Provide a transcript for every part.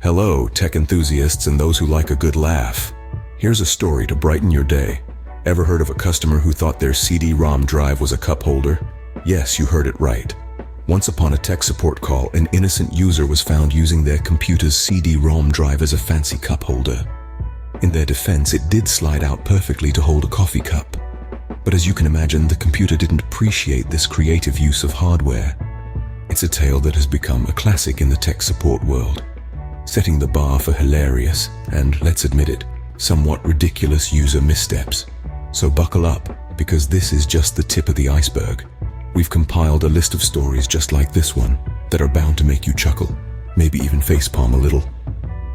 Hello, tech enthusiasts and those who like a good laugh. Here's a story to brighten your day. Ever heard of a customer who thought their CD-ROM drive was a cup holder? Yes, you heard it right. Once upon a tech support call, an innocent user was found using their computer's CD-ROM drive as a fancy cup holder. In their defense, it did slide out perfectly to hold a coffee cup. But as you can imagine, the computer didn't appreciate this creative use of hardware. It's a tale that has become a classic in the tech support world, setting the bar for hilarious and, let's admit it, somewhat ridiculous user missteps. So buckle up, because this is just the tip of the iceberg. We've compiled a list of stories just like this one that are bound to make you chuckle, maybe even facepalm a little.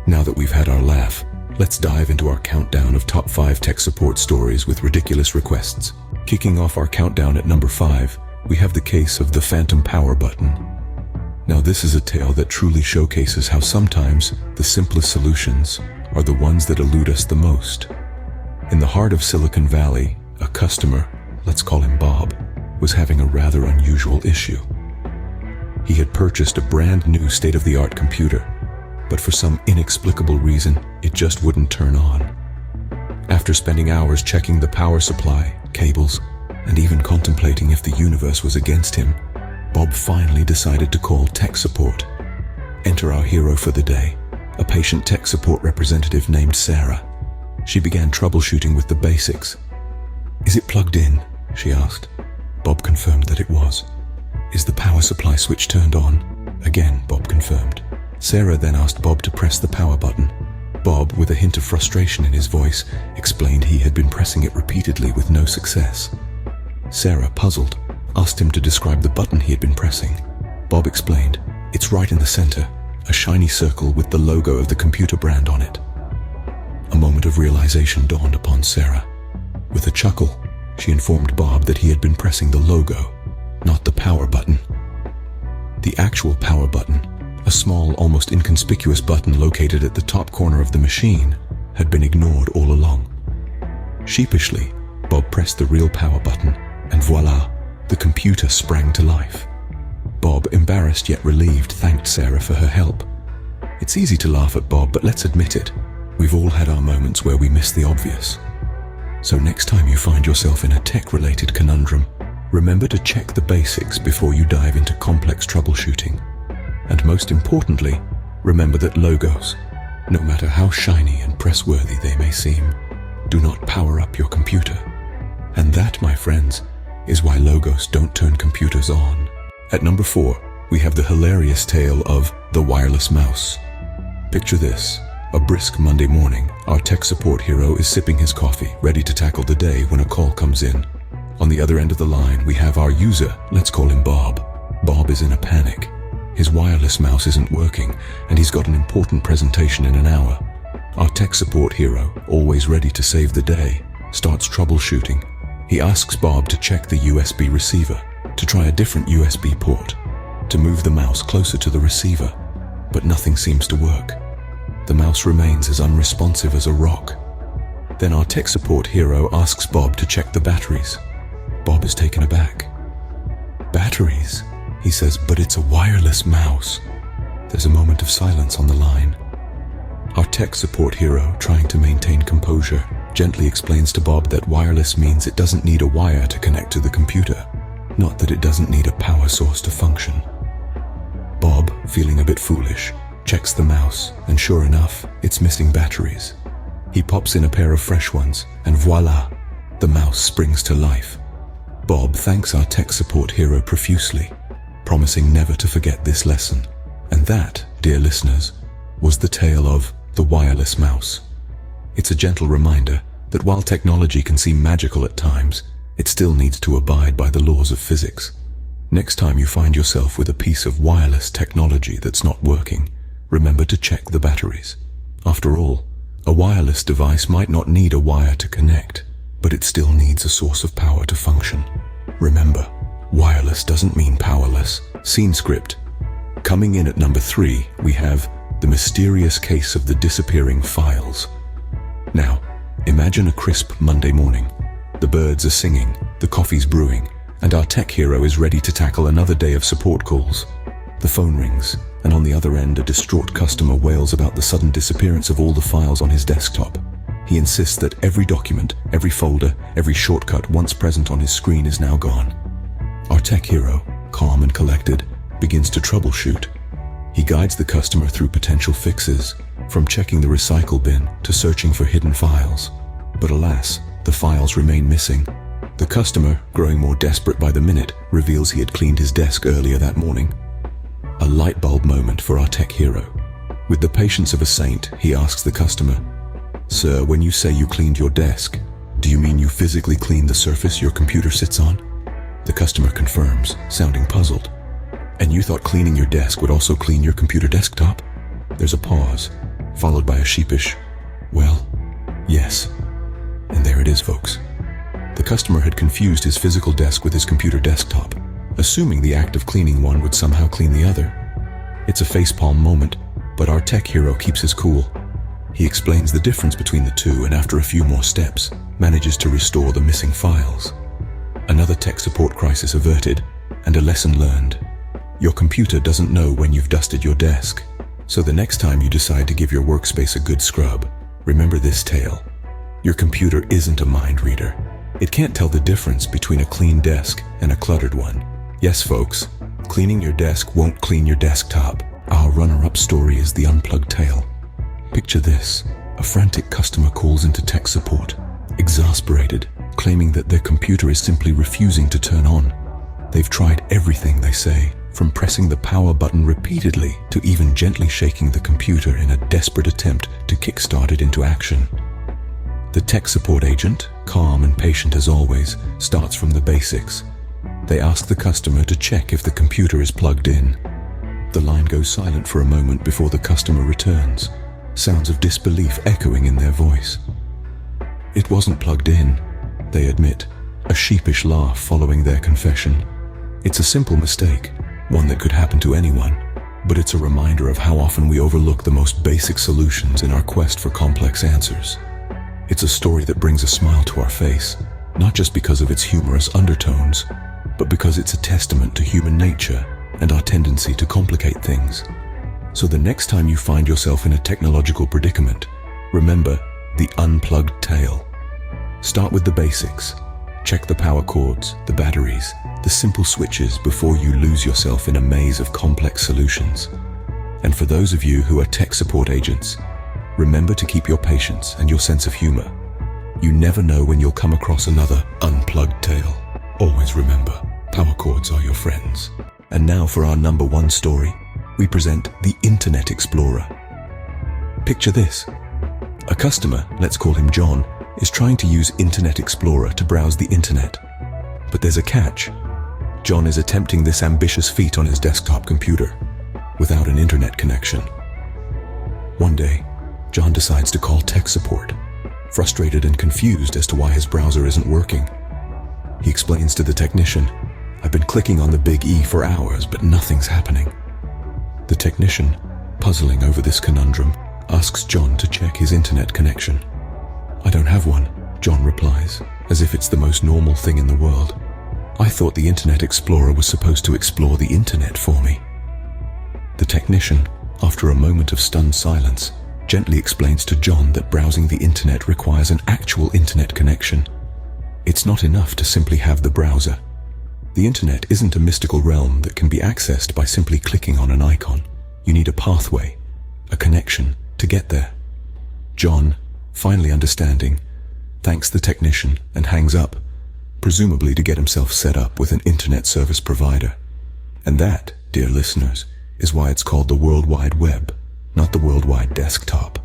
Now that we've had our laugh, let's dive into our countdown of top 5 tech support stories with ridiculous requests. Kicking off our countdown at number 5, we have the case of the phantom power button. Now this is a tale that truly showcases how sometimes the simplest solutions are the ones that elude us the most. In the heart of Silicon Valley, a customer, let's call him Bob, was having a rather unusual issue. He had purchased a brand new state-of-the-art computer, but for some inexplicable reason, it just wouldn't turn on. After spending hours checking the power supply, cables, and even contemplating if the universe was against him, Bob finally decided to call tech support. Enter our hero for the day, a patient tech support representative named Sarah. She began troubleshooting with the basics. "Is it plugged in?" she asked. Bob confirmed that it was. "Is the power supply switch turned on?" Again, Bob confirmed. Sarah then asked Bob to press the power button. Bob, with a hint of frustration in his voice, explained he had been pressing it repeatedly with no success. Sarah, puzzled, asked him to describe the button he had been pressing. Bob explained, "It's right in the center, a shiny circle with the logo of the computer brand on it." A moment of realization dawned upon Sarah. With a chuckle, she informed Bob that he had been pressing the logo, not the power button. The actual power button, a small, almost inconspicuous button located at the top corner of the machine, had been ignored all along. Sheepishly, Bob pressed the real power button, and voila, the computer sprang to life. Bob, embarrassed yet relieved, thanked Sarah for her help. It's easy to laugh at Bob, but let's admit it, we've all had our moments where we miss the obvious. So next time you find yourself in a tech-related conundrum, remember to check the basics before you dive into complex troubleshooting. And most importantly, remember that logos, no matter how shiny and press-worthy they may seem, do not power up your computer. And that, my friends, is why logos don't turn computers on. At number 4, we have the hilarious tale of the wireless mouse. Picture this. A brisk Monday morning, our tech support hero is sipping his coffee, ready to tackle the day when a call comes in. On the other end of the line, we have our user, let's call him Bob. Bob is in a panic. His wireless mouse isn't working, and he's got an important presentation in an hour. Our tech support hero, always ready to save the day, starts troubleshooting. He asks Bob to check the USB receiver, to try a different USB port, to move the mouse closer to the receiver, but nothing seems to work. The mouse remains as unresponsive as a rock. Then our tech support hero asks Bob to check the batteries. Bob is taken aback. "Batteries?" he says, "but it's a wireless mouse." There's a moment of silence on the line. Our tech support hero, trying to maintain composure, gently explains to Bob that wireless means it doesn't need a wire to connect to the computer, not that it doesn't need a power source to function. Bob, feeling a bit foolish, checks the mouse, and sure enough, it's missing batteries. He pops in a pair of fresh ones, and voila, the mouse springs to life. Bob thanks our tech support hero profusely, promising never to forget this lesson. And that, dear listeners, was the tale of the wireless mouse. It's a gentle reminder that while technology can seem magical at times, it still needs to abide by the laws of physics. Next time you find yourself with a piece of wireless technology that's not working, remember to check the batteries. After all, a wireless device might not need a wire to connect, but it still needs a source of power to function. Remember, wireless doesn't mean powerless. Scene script. Coming in at number 3, we have the mysterious case of the disappearing files. Now, imagine a crisp Monday morning. The birds are singing, the coffee's brewing, and our tech hero is ready to tackle another day of support calls. The phone rings, and on the other end, a distraught customer wails about the sudden disappearance of all the files on his desktop. He insists that every document, every folder, every shortcut once present on his screen is now gone. Our tech hero, calm and collected, begins to troubleshoot. He guides the customer through potential fixes, from checking the recycle bin to searching for hidden files. But alas, the files remain missing. The customer, growing more desperate by the minute, reveals he had cleaned his desk earlier that morning. A light bulb moment for our tech hero. With the patience of a saint, he asks the customer, "Sir, when you say you cleaned your desk, do you mean you physically cleaned the surface your computer sits on?" The customer confirms, sounding puzzled. "And you thought cleaning your desk would also clean your computer desktop?" There's a pause, followed by a sheepish, "Well, yes." And there it is, folks. The customer had confused his physical desk with his computer desktop, assuming the act of cleaning one would somehow clean the other. It's a facepalm moment, but our tech hero keeps his cool. He explains the difference between the two, and after a few more steps, manages to restore the missing files. Another tech support crisis averted, and a lesson learned. Your computer doesn't know when you've dusted your desk, so the next time you decide to give your workspace a good scrub, remember this tale. Your computer isn't a mind reader. It can't tell the difference between a clean desk and a cluttered one. Yes, folks, cleaning your desk won't clean your desktop. Our runner-up story is the unplugged tale. Picture this. A frantic customer calls into tech support, exasperated, claiming that their computer is simply refusing to turn on. They've tried everything, they say, from pressing the power button repeatedly to even gently shaking the computer in a desperate attempt to kickstart it into action. The tech support agent, calm and patient as always, starts from the basics. They ask the customer to check if the computer is plugged in. The line goes silent for a moment before the customer returns, sounds of disbelief echoing in their voice. "It wasn't plugged in," they admit, a sheepish laugh following their confession. It's a simple mistake, one that could happen to anyone, but it's a reminder of how often we overlook the most basic solutions in our quest for complex answers. It's a story that brings a smile to our face, not just because of its humorous undertones, but because it's a testament to human nature and our tendency to complicate things. So the next time you find yourself in a technological predicament, remember the unplugged tale. Start with the basics. Check the power cords, the batteries, the simple switches before you lose yourself in a maze of complex solutions. And for those of you who are tech support agents, remember to keep your patience and your sense of humor. You never know when you'll come across another unplugged tale. Always remember, power cords are your friends. And now for our number one story, we present the Internet Explorer. Picture this. A customer, let's call him John, is trying to use Internet Explorer to browse the internet. But there's a catch. John is attempting this ambitious feat on his desktop computer without an internet connection. One day, John decides to call tech support, frustrated and confused as to why his browser isn't working. He explains to the technician, "I've been clicking on the big E for hours, but nothing's happening." The technician, puzzling over this conundrum, asks John to check his internet connection. "I don't have one," John replies, as if it's the most normal thing in the world. "I thought the Internet Explorer was supposed to explore the internet for me." The technician, after a moment of stunned silence, gently explains to John that browsing the internet requires an actual internet connection. It's not enough to simply have the browser. The internet isn't a mystical realm that can be accessed by simply clicking on an icon. You need a pathway, a connection, to get there. John, finally understanding, thanks the technician and hangs up, presumably to get himself set up with an internet service provider. And that, dear listeners, is why it's called the World Wide Web, not the World Wide Desktop.